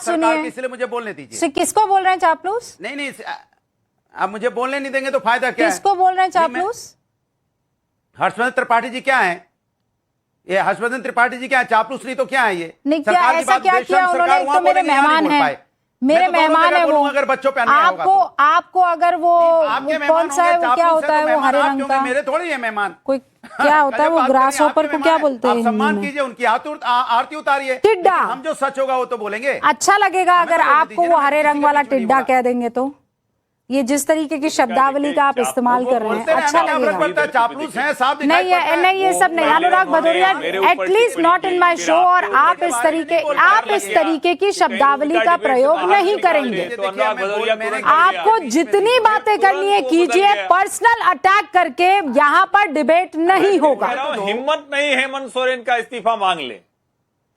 बात सुनिए, इसलिए मुझे बोलने दीजिए। किसको बोल रहे हैं चापलूस? नहीं, आप मुझे बोलने नहीं देंगे तो फायदा क्या है? किसको बोल रहे हैं चापलूस? हर्षवर्धन त्रिपाठी जी क्या है? ये हर्षवर्धन त्रिपाठी जी क्या है? चापलूस नहीं तो क्या है ये? नहीं, क्या ऐसा क्या किया उन्होंने? एक तो मेरे मेहमान है, मेरे मेहमान है वो। अगर बच्चों पे अन्याय होगा तो आपको अगर वो कौन सा है, वो क्या होता है, वो हरे रंग का, मेरे थोड़ी है मेहमान, कोई क्या होता है वो ग्रास होपर को क्या बोलते हैं? सम्मान कीजिए, उनकी आरती उतारिए। टिड्डा। हम जो सच होगा वो तो बोलेंगे। अच्छा लगेगा अगर आपको वो हरे रंग वाला टिड्डा कह देंगे तो। ये जिस तरीके की शब्दावली का आप इस्तेमाल कर रहे हैं, अच्छा लगेगा। चापलूस हैं, साफ नहीं ये सब नहीं। Anurag Bhadauria, at least not in my show. और आप इस तरीके की शब्दावली का प्रयोग नहीं करेंगे। आपको जितनी बातें करनी है कीजिए, पर्सनल अटैक करके यहाँ पर डिबेट नहीं होगा। हिम्मत नहीं हेमंत सोरेन का इस्तीफा मांग ले।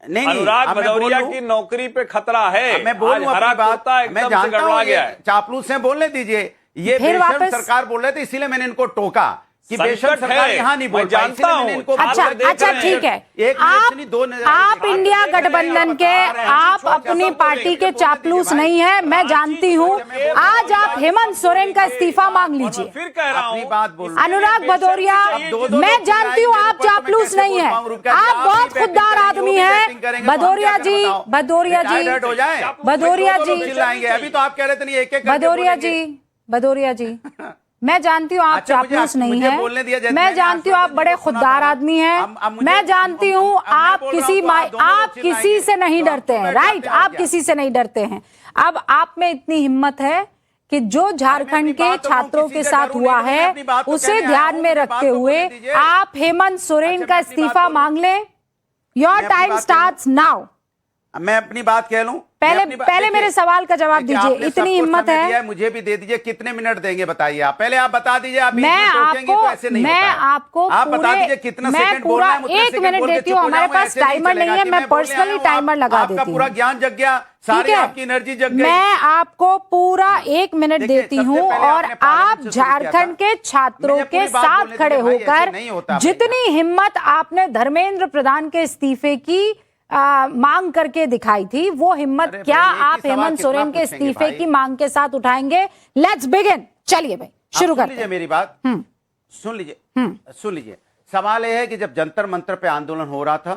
नहीं, अनुराग भदौरिया की नौकरी पे खतरा है। मैं बोलूं अपनी बात, मैं जानता हूं ये चापलूस हैं, बोलने दीजिए। ये बेशर्म सरकार बोल रहे थे, इसीलिए मैंने इनको टोका कि बेशर्म सरकार यहाँ नहीं बोल पाई, इसलिए मैंने इनको। अच्छा ठीक है, आप इंडिया गठबंधन के, आप अपनी पार्टी के चापलूस नहीं है, मैं जानती हूँ। आज आप हेमंत सोरेन का इस्तीफा मांग लीजिए। फिर कह रहा हूँ, अनुराग भदौरिया, मैं जानती हूँ आप चापलूस नहीं है, आप बहुत खुददार आदमी हैं। भदौरिया जी, भदौरिया जी, भदौरिया जी, अभी तो आप कह रहे थे नहीं एक-एक, भदौरिया जी, मैं जानती हूँ आप चापलूस नहीं है, मैं जानती हूँ आप बड़े खुददार आदमी हैं, मैं जानती हूँ आप किसी से नहीं डरते हैं, राइट? आप किसी से नहीं डरते हैं। अब आप में इतनी हिम्मत है कि जो झारखंड के छात्रों के साथ हुआ है उसे ध्यान में रखते हुए आप हेमंत सोरेन का इस्तीफा मांग लें। Your time starts now. मैं अपनी बात कह लूं, पहले मेरे सवाल का जवाब दीजिए। इतनी हिम्मत है, मुझे भी दे दीजिए। कितने मिनट देंगे बताइए आप? पहले आप बता दीजिए। आप आप बता दीजिए कितना सेकंड बोलना है। 1 मिनट देती हूँ, हमारे पास टाइमर नहीं है, मैं पर्सनली टाइमर लगा देती हूँ। पूरा ज्ञान जग गया, सारी आपकी एनर्जी जग गई। मैं आपको पूरा 1 मिनट देती हूँ और आप झारखंड के छात्रों के साथ खड़े होकर जितनी हिम्मत आपने धर्मेंद्र प्रधान के इस्तीफे की मांग करके दिखाई थी, वो हिम्मत क्या आप हेमंत सोरेन के इस्तीफे की मांग के साथ उठाएंगे? Let's begin. चलिए भाई, शुरू करते हैं। मेरी बात सुन लीजिए। सवाल यह है कि जब जंतर मंतर पे आंदोलन हो रहा था,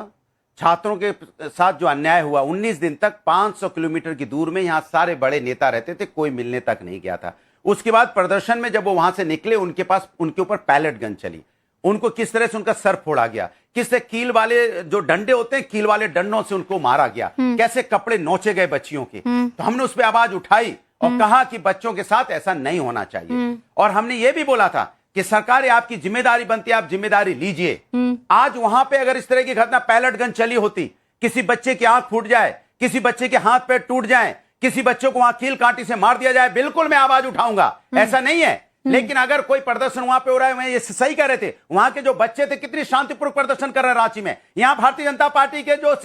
छात्रों के साथ जो अन्याय हुआ, 19 दिन तक 500 किलोमीटर की दूर में यहां सारे बड़े नेता रहते थे, कोई मिलने तक नहीं गया था। उसके बाद प्रदर्शन में जब वो वहां से निकले, उनके ऊपर पैलेट गन चली, उनको किस तरह से उनका सर फोड़ा गया, किससे कील वाले जो डंडे होते हैं, कील वाले डंडों से उनको मारा गया, कैसे कपड़े नोचे गए बच्चियों के। तो हमने उस पर आवाज उठाई और कहा कि बच्चों के साथ ऐसा नहीं होना चाहिए। और हमने ये भी बोला था कि सरकार ये आपकी जिम्मेदारी बनती है, आप जिम्मेदारी लीजिए। आज वहां पे अगर इस तरह की घटना पैलेट गन चली होती, किसी बच्चे की आंख फूट जाए, किसी बच्चे के हाथ पैर टूट जाए, किसी बच्चों को वहां कील कांटी से मार दिया जाए, बिल्कुल मैं आवाज उठाऊंगा, ऐसा नहीं है। लेकिन अगर कोई प्रदर्शन वहां पे हो रहा है, मैं ये सही कह रहे थे, वहां के जो बच्चे थे कितनी शांतिपूर्वक प्रदर्शन कर रहे हैं रांची में। यहां भारतीय जनता पार्टी के जो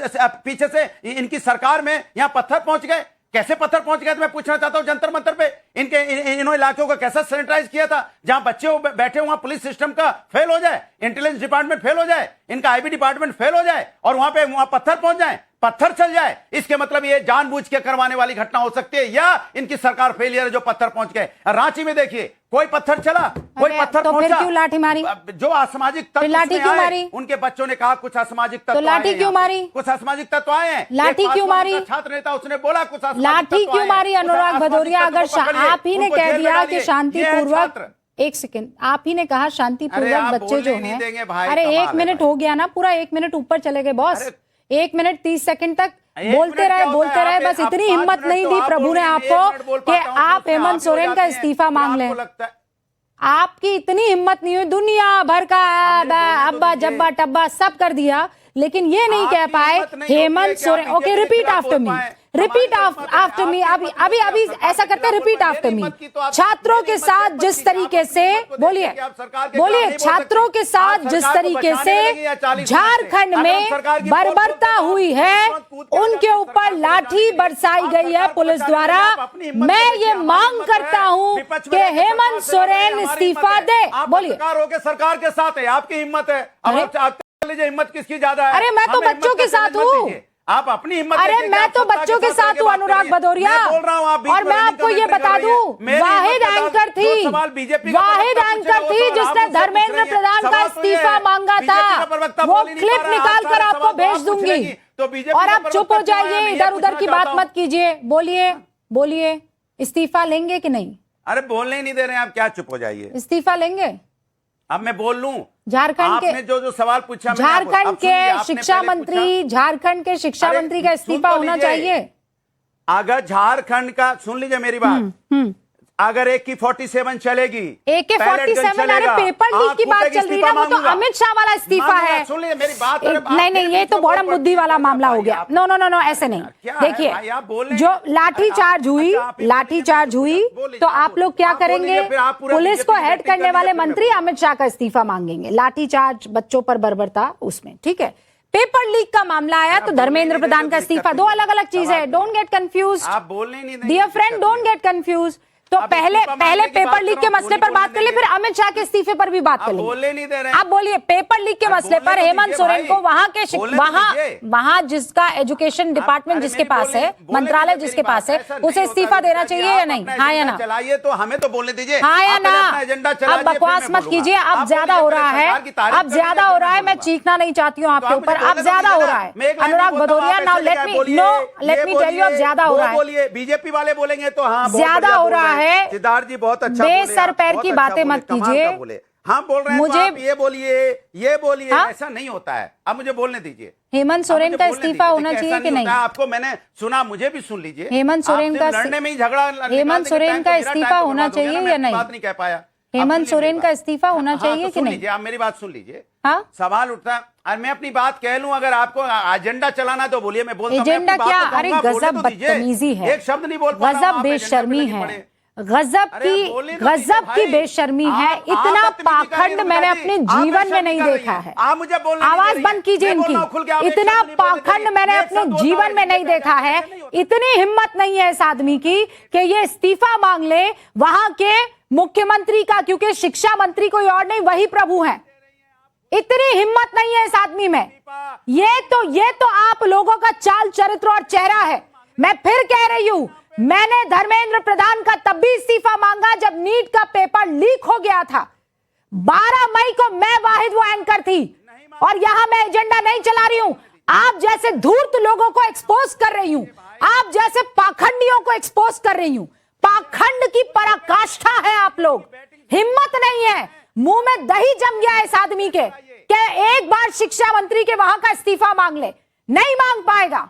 पीछे से इनकी सरकार में यहां पत्थर पहुंच गए, कैसे पत्थर पहुंच गए? तो मैं पूछना चाहता हूं, जंतर मंतर पे इन इलाकों का कैसा सैनिटाइज किया था? जहां बच्चे बैठे वहां पुलिस सिस्टम का फेल हो जाए, इंटेलिजेंस डिपार्टमेंट फेल हो जाए, इनका आईबी डिपार्टमेंट फेल हो जाए और वहां पत्थर पहुंच जाए, पत्थर चल जाए, इसके मतलब ये जानबूझ के करवाने वाली घटना हो सकती है या इनकी सरकार फेलियर है जो पत्थर पहुंच गए। रांची में देखिए, कोई पत्थर चला, कोई पत्थर तो फिर क्यों लाठी मारी? जो असामाजिक तत्व लाठी क्यों मारी? उनके बच्चों ने कहा कुछ असामाजिक तत्व, तो लाठी क्यों मारी? कुछ असामाजिक तत्व आए हैं, लाठी क्यों मारी? छात्र नेता उसने बोला कुछ लाठी क्यों मारी? अनुराग भदौरिया, अगर आप ही ने कह दिया कि शांतिपूर्वक, एक सेकेंड, आप ही ने कहा शांतिपूर्वक बच्चे जो हैं, अरे 1 मिनट हो गया ना, पूरा 1 मिनट ऊपर चले गए बॉस। 1 मिनट 30 सेकंड तक बोलते रहे। बस इतनी हिम्मत नहीं दी प्रभु ने आपको कि आप हेमंत सोरेन का इस्तीफा मांग लें। आपकी इतनी हिम्मत नहीं हुई, दुनिया भर का अब्बा जब्बा टब्बा सब कर दिया, लेकिन ये नहीं कह पाए Hemant Soren. Okay, repeat after me, repeat after me. अभी ऐसा करते हैं, रिपीट आफ्टर मी। छात्रों के साथ जिस तरीके से बोलिए, छात्रों के साथ जिस तरीके से झारखंड में बर्बरता हुई है, उनके ऊपर लाठी बरसाई गई है पुलिस द्वारा। मैं ये मांग करता हूं कि हेमंत सोरेन इस्तीफा दे। बोलिए, सरकार के साथ है, आपकी हिम्मत है, हिम्मत किसकी ज्यादा है? अरे मैं तो बच्चों के साथ हूँ, आप अपनी हिम्मत। अरे मैं तो बच्चों के साथ हूँ अनुराग भदौरिया। मैं बोल रहा हूं, आप बीच और में मैं running आपको ये commentary बता कर रही हैं। दूं, मेरी वाहिद हिम्मत एंकर जो थी, सवाल बीजेपी का वाहिद प्रवक्ता एंकर पूछ थी रहे हो, तो जिसने आप मुझसे धर्मेंद्र पूछ रही हैं। प्रधान का सवाल तो ये इस्तीफा है, मांगा बीजेपी का था, प्रवक्ता वो बोल ही नहीं क्लिप पा रहा, निकाल कर सारे आपको सवाल तो भेज आप पूछ दूंगी। लेंगी, तो बीजेपी और का आप चुप प्रवक्ता हो क्यों आया, जाइए, मैं ये इधर उधर पूछना की चाहता बात हूं। मत कीजिए। बोलिए बोलिए, इस्तीफा लेंगे कि नहीं? अरे बोलने ही नहीं दे रहे हैं आप, क्या चुप हो जाइए? इस्तीफा लेंगे? अब मैं बोल लूं? झारखंड के आपने जो सवाल पूछा, मैंने आपको- झारखंड अब सुनिए, के आपने शिक्षा पहले मंत्री, झारखंड के शिक्षा अरे, मंत्री का सुन इस्तीफा तो होना लीजिए। चाहिए। अगर झारखंड का, सुन लीजिए मेरी बात, अगर AK-47 चलेगी, AK-47, अरे पेपर लीक की बात चल रही है ना, वो तो अमित शाह वाला इस्तीफा है। सुन लीजिए मेरी बात। नहीं, ये तो बड़ा बुद्धि वाला मामला हो गया। नो नो नो नो, ऐसे नहीं। देखिए, जो लाठीचार्ज हुई तो आप लोग क्या करेंगे? पुलिस को हेड करने वाले मंत्री अमित शाह का इस्तीफा मांगेंगे। लाठीचार्ज, बच्चों पर बर्बरता, उसमें ठीक है। पेपर लीक का मामला आया तो धर्मेंद्र प्रधान का इस्तीफा, दो अलग अलग चीज है। डोंट गेट कंफ्यूज, आप बोलने नहीं, dear friend, don't get confuse. तो पहले पेपर लीक के मसले पर बात कर ले, फिर अमित शाह के इस्तीफे पर भी बात कर ले। बोलने नहीं दे रहे। आप बोलिए, पेपर लीक के मसले पर हेमंत सोरेन को वहां जिसका एजुकेशन डिपार्टमेंट जिसके पास है, मंत्रालय जिसके पास है, उसे इस्तीफा देना चाहिए या नहीं? हाँ या ना? चलाइए तो हमें तो बोलने दीजिए। हाँ या ना? अब बकवास मत कीजिए, अब ज्यादा हो रहा है, अब ज्यादा हो रहा है। मैं चीखना नहीं चाहती हूँ आपके ऊपर, अब ज्यादा हो रहा है। Anurag Bhadauria, now let me tell you, अब ज्यादा हो रहा है। बोलिए, बीजेपी वाले बोलेंगे तो हाँ ज्यादा हो रहा है। सिद्धार्थ जी बहुत अच्छा, बेसर पैर की बातें मत कीजिए। हाँ बोल रहे हैं, मुझे तो आप ये बोलिए, हाँ? ऐसा नहीं होता है। अब मुझे बोलने दीजिए। हेमंत सोरेन का इस्तीफा होना चाहिए कि नहीं? आपको मैंने सुना, मुझे भी सुन लीजिए। हेमंत सोरेन का लड़ने में ही झगड़ा, हेमंत सोरेन का इस्तीफा होना चाहिए या नहीं? बात नहीं कह पाया। हेमंत सोरेन का इस्तीफा होना चाहिए कि नहीं? आप मेरी बात सुन लीजिए। हाँ, सवाल उठता है और मैं अपनी बात कह लूं। अगर आपको एजेंडा चलाना तो बोलिए, मैं बोलता हूं। एजेंडा क्या? अरे गजब बदतमीजी है, एक शब्द नहीं बोल पा रहा हूं, गजब आप बेशर्मी एजेंडा पे लगे है, गजब की बेशर्मी है। इतना पाखंड मैंने अपने जीवन में नहीं देखा है। आप मुझे बोलने आवाज बंद कीजिए इनकी। इतना पाखंड मैंने अपने जीवन में नहीं देखा है। इतनी हिम्मत नहीं है इस आदमी की कि ये इस्तीफा मांग ले वहां के मुख्यमंत्री का, क्योंकि शिक्षा मंत्री कोई और नहीं, वही प्रभु हैं। इतनी हिम्मत नहीं है इस आदमी में। ये तो आप लोगों का चाल चरित्र और चेहरा है। मैं फिर कह रही हूं, मैंने धर्मेंद्र प्रधान का तब भी इस्तीफा मांगा जब नीट का पेपर लीक हो गया था। 12 मई को मैं वाहिद वो एंकर थी और यहां मैं एजेंडा नहीं चला रही हूं। आप जैसे धूर्त लोगों को एक्सपोज कर रही हूं, आप जैसे पाखंडियों को एक्सपोज कर रही हूं। पाखंड की पराकाष्ठा है आप लोग। हिम्मत नहीं है, मुंह में दही जम गया है इस आदमी के कि एक बार शिक्षा मंत्री के वहां का इस्तीफा मांग ले, नहीं मांग पाएगा।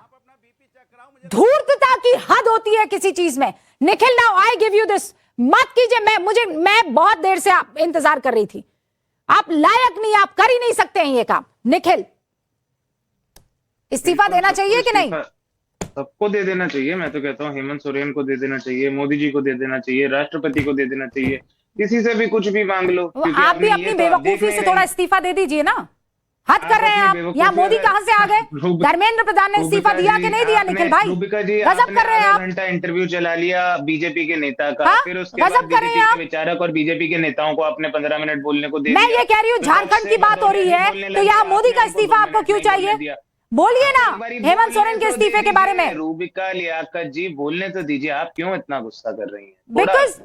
धूर्तता की हद होती है किसी चीज में। Nikhil, now I give you this, मत कीजिए। मैं बहुत देर से आप इंतजार कर रही थी। आप लायक नहीं, आप कर ही नहीं सकते हैं ये काम। निखिल, इस्तीफा देना चाहिए कि नहीं? सबको दे देना चाहिए। मैं तो कहता हूँ हेमंत सोरेन को दे देना चाहिए, मोदी जी को दे देना चाहिए, राष्ट्रपति को दे देना चाहिए, किसी से भी कुछ भी मांग लो। आप भी अपनी बेवकूफी से थोड़ा इस्तीफा दे दीजिए ना। हद कर रहे हैं आप। यहाँ मोदी कहाँ से आ गए? धर्मेंद्र प्रधान ने इस्तीफा दिया कि नहीं दिया? निखिल भाई, गजब कर रहे हैं आप। घंटा इंटरव्यू चला लिया बीजेपी के नेता का, हाँ? फिर उसके बाद बीजेपी के विचारक और बीजेपी के नेताओं को आपने 15 मिनट बोलने को दे दिया। मैं ये कह रही हूँ, झारखंड की बात हो रही है तो यहाँ मोदी का इस्तीफा आपको क्यों चाहिए? बोलिए ना हेमंत सोरेन के इस्तीफे के बारे में। रूबिका लियाकत जी, बोलने तो दीजिए, आप क्यों इतना गुस्सा कर रही हैं?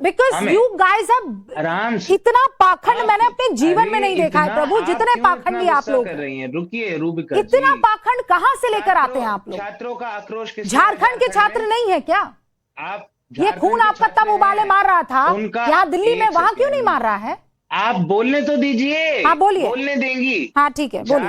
बिकॉज यू गाइस आराम से। इतना पाखंड मैंने अपने जीवन में नहीं देखा है प्रभु, जितने पाखंडी आप लोग कर रही हैं। रुकिए रूबिका, इतना पाखंड कहाँ से लेकर आते हैं आप लोग? छात्रों का आक्रोश झारखंड के छात्र नहीं है क्या? आप ये खून आपका तब उबाले मार रहा था यहाँ दिल्ली में, वहां क्यों नहीं मार रहा है? आप बोलने तो दीजिए। हाँ बोलिए। बोलने देंगी? हाँ ठीक है, बोलिए।